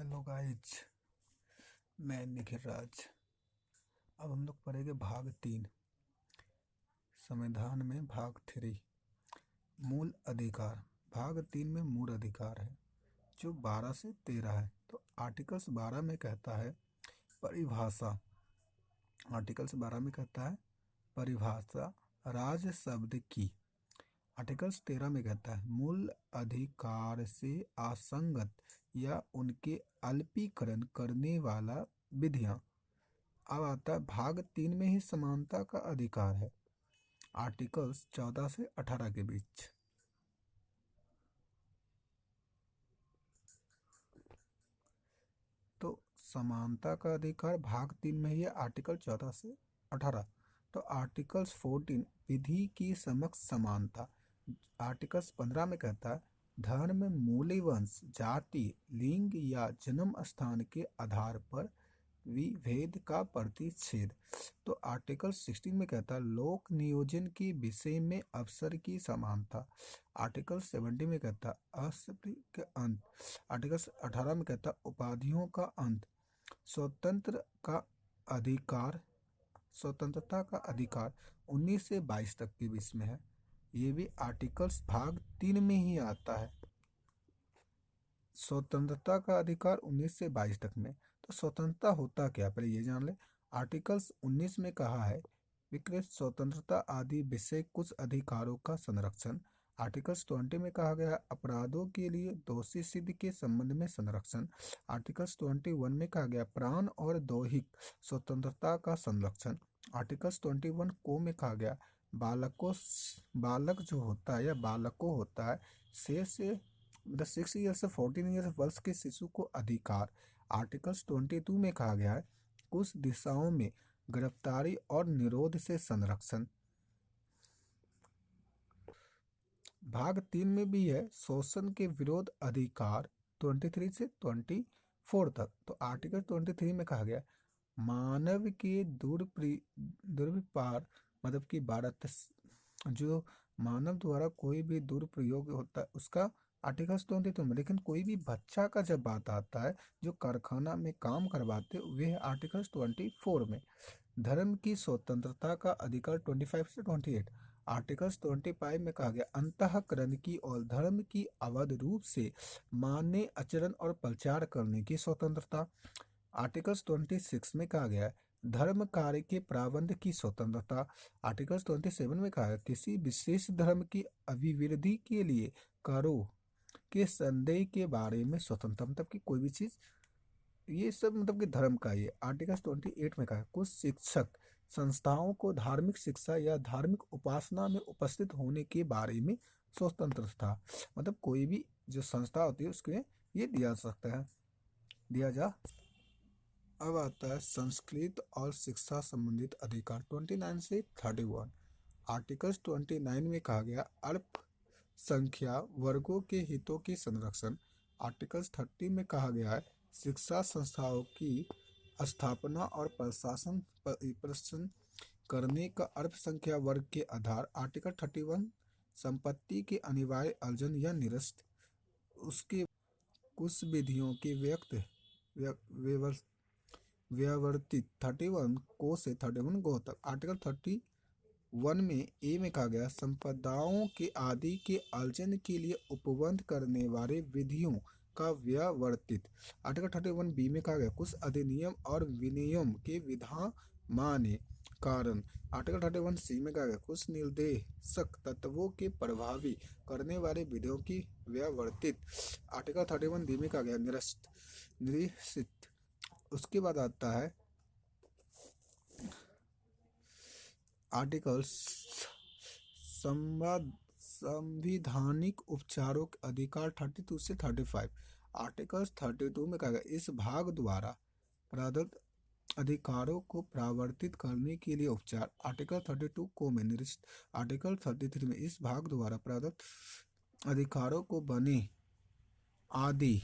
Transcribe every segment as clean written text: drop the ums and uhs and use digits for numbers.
Hello guys, मैं निखिल राज। अब हम लोग पढ़ेंगे भाग 3, संविधान में भाग 3, मूल अधिकार। भाग 3 में मूल अधिकार है जो 12 से 13 है। तो आर्टिकल्स 12 में कहता है परिभाषा। आर्टिकल्स 12 में कहता है परिभाषा राज शब्द की। आर्टिकल्स 13 में कहता है मूल अधिकार से असंगत या उनके अल्पीकरण करने वाला विधियां। अब आता है भाग 3 में ही समानता का अधिकार है, आर्टिकल्स 14 से 18 के बीच। तो समानता का अधिकार भाग 3 में ही है, आर्टिकल 14 से 18। तो आर्टिकल्स 14 विधि की समक्ष समानता। आर्टिकल्स 15 में कहता है धर्म, मूल्यवंश, जाति, लिंग या जन्म स्थान के आधार पर विभेद का प्रतिषेध। तो आर्टिकल 16 में कहता है लोक नियोजन के विषय में अवसर की समानता। आर्टिकल 70 में कहता है अस्पृश्य के अंत। आर्टिकल 18 में कहता है उपाधियों का अंत। स्वतंत्र का अधिकार, स्वतंत्रता का अधिकार 19 से 22 तक के बीच में है। ये भी आर्टिकल्स भाग 3 में ही आता है। स्वतंत्रता का अधिकार 19 से 22 तक में। तो स्वतंत्रता होता क्या, पहले ये जान ले। आर्टिकल्स 19 में कहा है विकृत स्वतंत्रता आदि विषय कुछ अधिकारों का संरक्षण। आर्टिकल्स 20 में कहा गया अपराधों के लिए दोषी सिद्ध के संबंध में संरक्षण। आर्टिकल्स 21 में कहा गया प्राण और दैहिक स्वतंत्रता का संरक्षण। आर्टिकल्स 21 को में कहा गया बालक जो होता है या बालकों होता है 6 ईयर से 14 ईयर वर्ष के शिशु को अधिकार। आर्टिकल्स 22 में कहा गया है कुछ दिशाओं में गिरफ्तारी और निरोध से संरक्षण। भाग 3 में भी है शोषण के विरोध अधिकार 23 से 24 तक। तो आर्टिकल 23 में कहा गया मानव के दुर्व्यापार मतलब कि भारत जो मानव द्वारा कोई भी दुरुपयोग होता है उसका आर्टिकल्स 22 में। लेकिन कोई भी बच्चा का जब बात आता है जो कारखाना में काम करवाते वे आर्टिकल्स 24 में। धर्म की स्वतंत्रता का अधिकार 25 से 28। आर्टिकल्स 25 में कहा गया अंतःकरण की और धर्म की अवध रूप से मान्य आचरण और प्रचार करने की स्वतंत्रता। आर्टिकल्स 26 में कहा गया धर्म कार्य के प्राबंध की स्वतंत्रता। आर्टिकल्स 27 में कहा गया किसी विशेष धर्म की अभिवृद्धि के लिए करों के संदेह के बारे में स्वतंत्रता, मतलब कि कोई भी चीज ये सब मतलब कि धर्म का ही है। आर्टिकल 28 में कहा कुछ शिक्षक संस्थाओं को धार्मिक शिक्षा या धार्मिक उपासना में उपस्थित होने के बारे में स्वतंत्रता, मतलब कोई भी जो संस्था होती है उसके ये दिया जा। अब आता है संस्कृत और शिक्षा संबंधित अधिकार 29 से 31। आर्टिकल्स 29 में कहा गया अल्पसंख्या वर्गों के हितों की संरक्षण। आर्टिकल्स 30 में कहा गया है शिक्षा संस्थाओं की स्थापना और प्रशासन करने का अल्पसंख्या वर्ग के आधार। आर्टिकल 31 संपत्ति के अनिवार्य अर्जन या निरस्त उसके कुछ विधियों के व्यवर्तित 31 को से 31 गो तक। आर्टिकल 31 में ए में कहा गया संपदाओं के आदि के अर्जन के लिए उपबंध करने वाले विधियों का व्यवर्तित। आर्टिकल 31 बी में कहा गया कुछ अधिनियम और विनियम के विधान मान्य कारण। आर्टिकल 31 सी में कहा गया कुछ निर्देशक तत्वों के प्रभावी करने वाले विधियों की व्यवर्तित। आर्टिकल 31 डी में कहा गया निरसित। उसके बाद आता है आर्टिकल संविधानिक उपचारों के अधिकार 32 से 35। आर्टिकल्स 32 में कहा गया इस भाग द्वारा प्रदत्त अधिकारों को प्रावर्तित करने के लिए उपचार। आर्टिकल 32 को में निरस्त। आर्टिकल 33 में इस भाग द्वारा प्रदत्त अधिकारों को बने आदि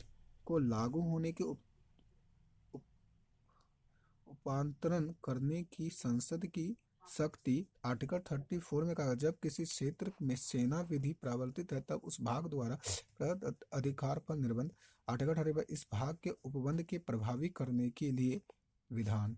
को लागू होने के उपांतरण करने की संसद की शक्ति आर्टिकल 34 में कहा, जब किसी क्षेत्र में सेना विधि प्रावर्तित है तब उस भाग द्वारा प्रदत्त अधिकार पर निर्बंध। आर्टिकल 35 इस भाग के उपबंध के प्रभावी करने के लिए विधान।